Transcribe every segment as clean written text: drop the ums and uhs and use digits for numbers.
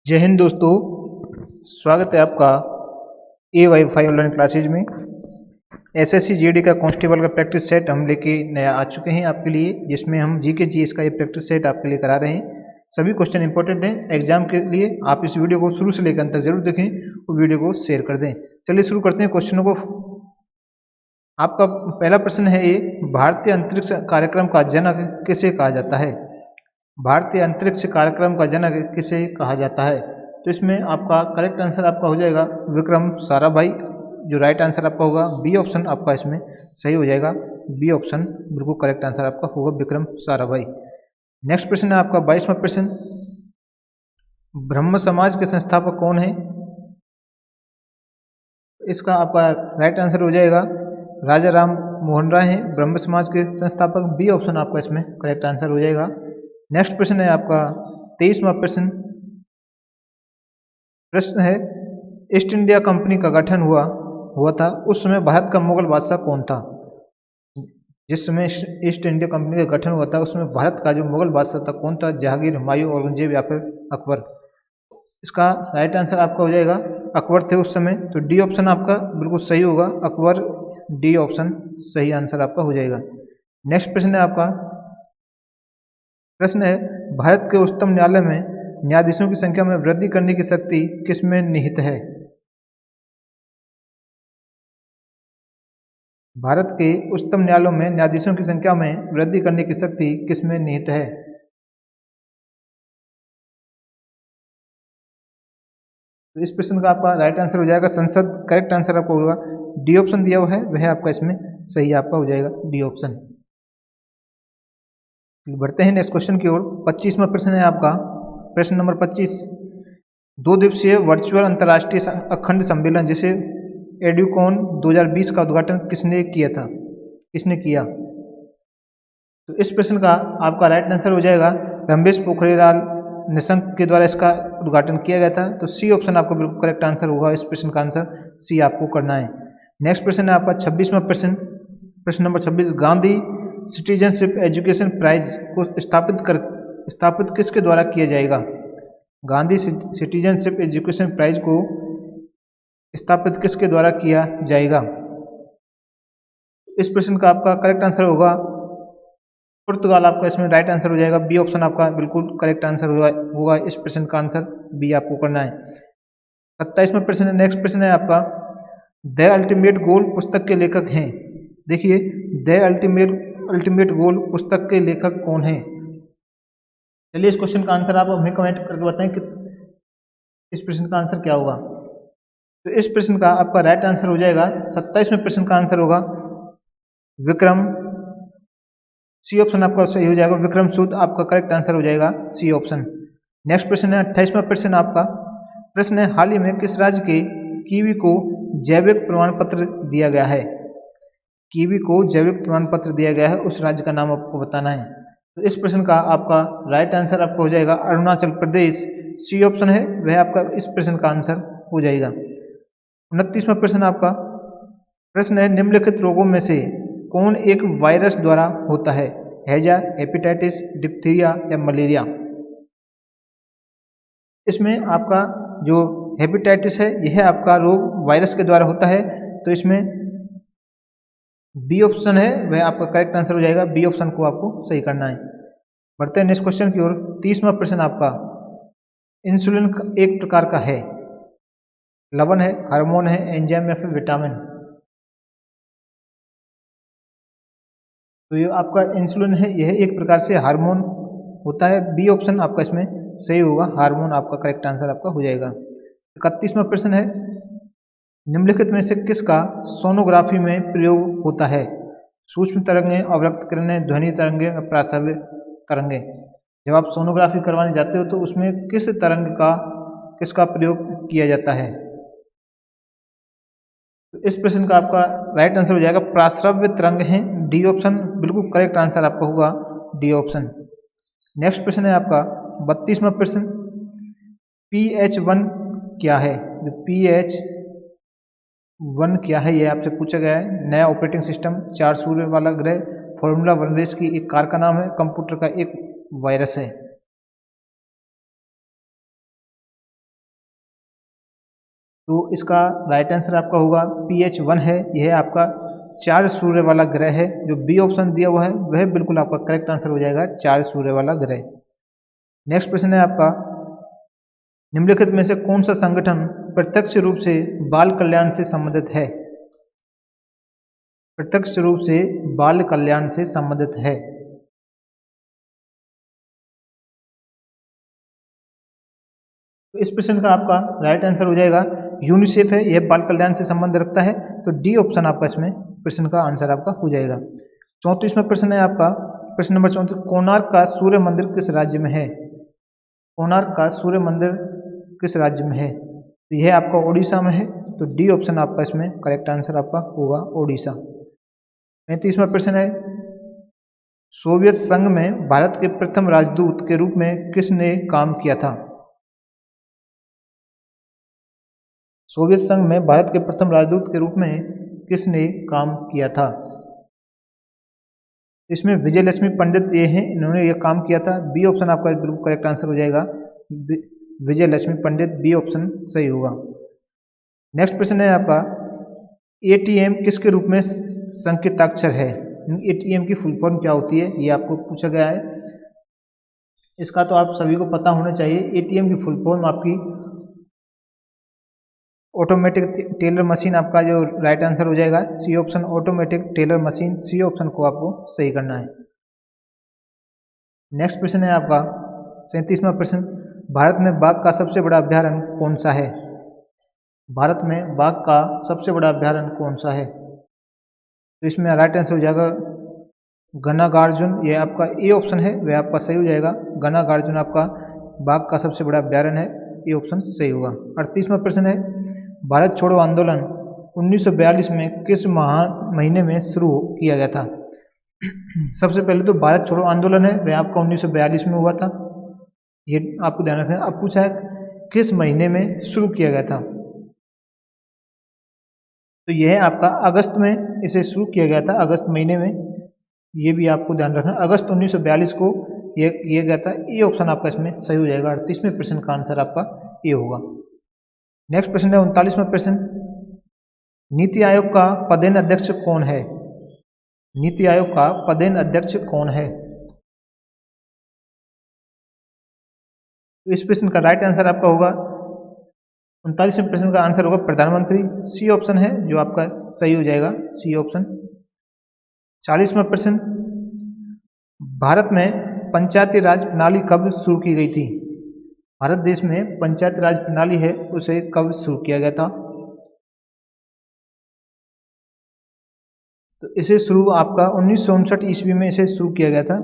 जय हिंद दोस्तों, स्वागत है आपका A-Wi-Fi ऑनलाइन क्लासेज में। एसएससी जीडी का कांस्टेबल का प्रैक्टिस सेट हम लेके नया आ चुके हैं आपके लिए, जिसमें हम जीके जीएस का ये प्रैक्टिस सेट आपके लिए करा रहे हैं। सभी क्वेश्चन इंपॉर्टेंट हैं एग्जाम के लिए। आप इस वीडियो को शुरू से लेकर अंत तक जरूर देखें और वीडियो को शेयर कर दें। चलिए शुरू करते हैं क्वेश्चनों को। आपका पहला प्रश्न है ये, भारतीय अंतरिक्ष कार्यक्रम का जनक किसे कहा जाता है? भारतीय अंतरिक्ष कार्यक्रम का जनक किसे कहा जाता है? तो इसमें आपका करेक्ट आंसर आपका हो जाएगा विक्रम साराभाई। जो राइट आंसर आपका होगा बी ऑप्शन आपका इसमें सही हो जाएगा। बी ऑप्शन बिल्कुल करेक्ट आंसर आपका होगा विक्रम साराभाई। नेक्स्ट प्रश्न है आपका 22वां प्रश्न, ब्रह्म समाज के संस्थापक कौन है? इसका आपका राइट आंसर हो जाएगा राजा राम मोहन राय हैं ब्रह्म समाज के संस्थापक। बी ऑप्शन आपका इसमें करेक्ट आंसर हो जाएगा। नेक्स्ट प्रश्न है आपका 23वां प्रश्न। प्रश्न है, ईस्ट इंडिया कंपनी का गठन हुआ था, उस समय भारत का मुगल बादशाह कौन था? जिस समय ईस्ट इंडिया कंपनी का गठन हुआ था उस समय भारत का जो मुगल बादशाह था कौन था? जहांगीर, हुमायूं, औरंगजेब या फिर अकबर? इसका राइट आंसर आपका हो जाएगा अकबर थे उस समय। तो डी ऑप्शन आपका बिल्कुल सही होगा, अकबर। डी ऑप्शन सही आंसर आपका हो जाएगा। नेक्स्ट प्रश्न है आपका, प्रश्न है, भारत के उच्चतम न्यायालय में न्यायाधीशों की संख्या में वृद्धि करने की शक्ति किसमें निहित है? भारत के उच्चतम न्यायालयों में न्यायाधीशों की संख्या में वृद्धि करने की शक्ति किसमें निहित है? तो इस प्रश्न का आपका राइट आंसर हो जाएगा संसद। करेक्ट आंसर आपका होगा डी ऑप्शन दिया हुआ है वह आपका इसमें सही आपका हो जाएगा डी ऑप्शन। बढ़ते हैं नेक्स्ट क्वेश्चन की ओर। 25वां प्रश्न है आपका, प्रश्न नंबर 25, 2 दिवसीय वर्चुअल अंतर्राष्ट्रीय अखंड सम्मेलन जिसे एड्यूकॉन 2020 का उद्घाटन किसने किया था? किसने किया? तो इस प्रश्न का आपका राइट आंसर हो जाएगा रमेश पोखरियाल निशंक के द्वारा इसका उद्घाटन किया गया था। तो सी ऑप्शन आपका बिल्कुल करेक्ट आंसर होगा। इस प्रश्न का आंसर सी आपको करना है। नेक्स्ट प्रश्न है आपका 26वां प्रश्न, प्रश्न number 26, Gandhi citizenship education prize को स्थापित किसके द्वारा किया जाएगा? गांधी सिटीजनशिप एजुकेशन प्राइज को स्थापित किसके द्वारा किया जाएगा? इस प्रश्न का आपका करेक्ट आंसर होगा पुर्तगाल। आपका इसमें राइट आंसर हो जाएगा। बी ऑप्शन आपका बिल्कुल करेक्ट आंसर होगा। इस प्रश्न का आंसर बी आपको करना है। 27वां प्रश्न है, नेक्स्ट प्रश्न है आपका, द अल्टीमेट गोल पुस्तक के लेखक हैं। देखिए, द अल्टीमेट गोल पुस्तक के लेखक कौन है? चलिए इस क्वेश्चन का आंसर आप हमें कमेंट करके बताएं कि इस प्रश्न का आंसर क्या होगा। तो इस प्रश्न का आपका राइट आंसर हो जाएगा 27वें प्रश्न का आंसर होगा विक्रम। सी ऑप्शन आपका सही हो जाएगा, विक्रम सूद आपका करेक्ट आंसर हो जाएगा सी ऑप्शन। नेक्स्ट प्रश्न है 28वां प्रश्न आपका, प्रश्न है, हाल ही में किस राज्य के कीवी को जैविक प्रमाण पत्र दिया गया है? कीवी को जैविक प्रमाण पत्र दिया गया है, उस राज्य का नाम आपको बताना है। तो इस प्रश्न का आपका राइट आंसर आपको हो जाएगा अरुणाचल प्रदेश। सी ऑप्शन है वह आपका इस प्रश्न का आंसर हो जाएगा। 29वां प्रश्न आपका, प्रश्न है, निम्नलिखित रोगों में से कौन एक वायरस द्वारा होता है? हैजा, हेपेटाइटिस, डिप्थीरिया या मलेरिया? इसमें आपका जो हेपेटाइटिस है यह आपका रोग वायरस के द्वारा होता है। तो इसमें बी ऑप्शन है वह आपका करेक्ट आंसर हो जाएगा। बी ऑप्शन को आपको सही करना है। बढ़ते हैं नेक्स्ट क्वेश्चन की ओर। 30वां प्रश्न आपका, इंसुलिन एक प्रकार का है, लवण है, हार्मोन है, एंजाइम या फिर विटामिन? तो ये आपका इंसुलिन है, यह एक प्रकार से हार्मोन होता है। बी ऑप्शन आपका इसमें सही होगा, हार्मोन आपका करेक्ट आंसर आपका हो जाएगा। 31वां प्रश्न है, निम्नलिखित में से किसका सोनोग्राफी में प्रयोग होता है? सूक्ष्म तरंगें, अवरक्त किरणें, ध्वनि तरंगें, प्रासव्य तरंगें? जब आप सोनोग्राफी करवाने जाते हो तो उसमें किस तरंग का किसका प्रयोग किया जाता है? तो इस प्रश्न का आपका राइट आंसर हो जाएगा प्रासव्य तरंग है। डी ऑप्शन बिल्कुल करेक्ट आंसर आपका होगा, डी ऑप्शन। नेक्स्ट प्रश्न है आपका 32वां प्रश्न, PH1 क्या है? जो PH1 क्या है यह आपसे पूछा गया है। नया ऑपरेटिंग सिस्टम, 4 सूर्य वाला ग्रह, फॉर्मूला 1 रेस की एक कार का नाम है, कंप्यूटर का एक वायरस है। तो इसका राइट आंसर आपका होगा PH1 है। यह आपका 4 सूर्य वाला ग्रह है। जो बी ऑप्शन दिया हुआ है वह बिल्कुल आपका करेक्ट आंसर हो जाएगा, 4 सूर्य वाला ग्रह। नेक्स्ट प्रश्न है आपका, निम्नलिखित में से कौन सा संगठन प्रत्यक्ष रूप से बाल कल्याण से संबंधित है? प्रत्यक्ष रूप से बाल कल्याण से संबंधित है। तो इस प्रश्न का आपका राइट आंसर हो जाएगा यूनिसेफ है, यह बाल कल्याण से संबंध रखता है। तो डी ऑप्शन आपका इसमें प्रश्न का आंसर आपका हो जाएगा। 34वां प्रश्न है आपका, प्रश्न नंबर 34, कोणार्क का सूर्य मंदिर किस राज्य में है? कोणार्क का सूर्य मंदिर किस राज्य में है? तो यह आपका ओडिशा में है। तो डी ऑप्शन आपका इसमें करेक्ट आंसर आपका होगा ओडिशा। 35वां प्रश्न है, सोवियत संघ में भारत के प्रथम राजदूत के रूप में किसने काम किया था? सोवियत संघ में भारत के प्रथम राजदूत के रूप में किसने काम किया था? इसमें विजय लक्ष्मी पंडित ये हैं, इन्होंने ये काम किया था। बी ऑप्शन आपका बिल्कुल करेक्ट आंसर हो जाएगा, विजय लक्ष्मी पंडित, बी ऑप्शन सही होगा। नेक्स्ट प्रश्न है आपका, एटीएम किसके रूप में संकेताक्षर है? एटीएम की फुल फॉर्म क्या होती है, ये आपको पूछा गया है। इसका तो आप सभी को पता होना चाहिए। एटीएम की फुल फॉर्म आपकी ऑटोमेटिक टेलर मशीन, आपका जो राइट आंसर हो जाएगा C option, automatic teller machine, C option को आपको सही करना है। नेक्स्ट प्रश्न है आपका 37वां प्रश्न, भारत में बाघ का सबसे बड़ा अभ्यारण्य कौन सा है? भारत में बाघ का सबसे बड़ा अभ्यारण्य कौन सा है? तो इसमें राइट आंसर हो जाएगा घनागार्जुन, ये आपका ए ऑप्शन है वह आपका सही हो जाएगा। घनागार्जुन आपका बाघ का सबसे बड़ा अभ्यारण्य है, ये ऑप्शन सही होगा। 38वां प्रश्न है, भारत छोड़ो आंदोलन 1942 में किस महीने में शुरू किया गया था? सबसे पहले तो भारत छोड़ो आंदोलन है वह आपका 1942 में हुआ था, ये आपको ध्यान रखना है। अब पूछा है किस महीने में शुरू किया गया था? तो यह आपका अगस्त में इसे शुरू किया गया था, अगस्त महीने में, ये भी आपको ध्यान रखना। अगस्त 1942 को ये किया गया था, ये ऑप्शन आपका इसमें सही हो जाएगा। 38वें प्रश्न का आंसर आपका ये होगा। नेक्स्ट प्रश्न है 39वां प्रश्न, नीति आयोग का पदेन अध्यक्ष कौन है? नीति आयोग का पदेन अध्यक्ष कौन है? तो इस प्रश्न का राइट आंसर आपका होगा 39वें प्रश्न का आंसर होगा प्रधानमंत्री, सी ऑप्शन है जो आपका सही हो जाएगा, सी ऑप्शन। 40वां प्रश्न, भारत में पंचायती राज प्रणाली कब शुरू की गई थी? भारत देश में पंचायती राज प्रणाली है उसे कब शुरू किया गया था? तो इसे शुरू आपका 1959 ईस्वी में इसे शुरू किया गया था।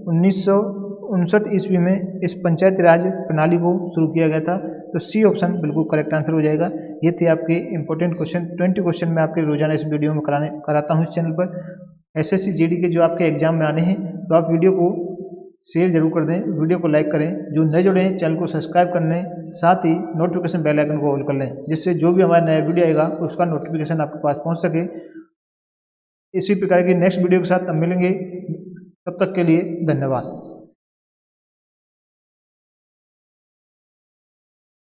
1959 ईस्वी में इस पंचायती राज प्रणाली को शुरू किया गया था। तो सी ऑप्शन बिल्कुल करेक्ट आंसर हो जाएगा। ये थे आपके इंपॉर्टेंट क्वेश्चन, 20 क्वेश्चन मैं आपके रोजाना इस वीडियो में कराता हूँ इस चैनल पर। एसएससी जीडी के जो आपके एग्जाम में आने हैं तो आप वीडियो को शेयर जरूर कर दें, वीडियो को लाइक करें, जो नए जुड़े हैं चैनल को सब्सक्राइब कर लें, साथ ही नोटिफिकेशन बेल आइकन को ऑल कर लें, जिससे जो भी हमारा नया वीडियो आएगा उसका नोटिफिकेशन आपके पास पहुंच सके। इसी प्रकार की नेक्स्ट वीडियो के साथ हम मिलेंगे, तब तक के लिए धन्यवाद।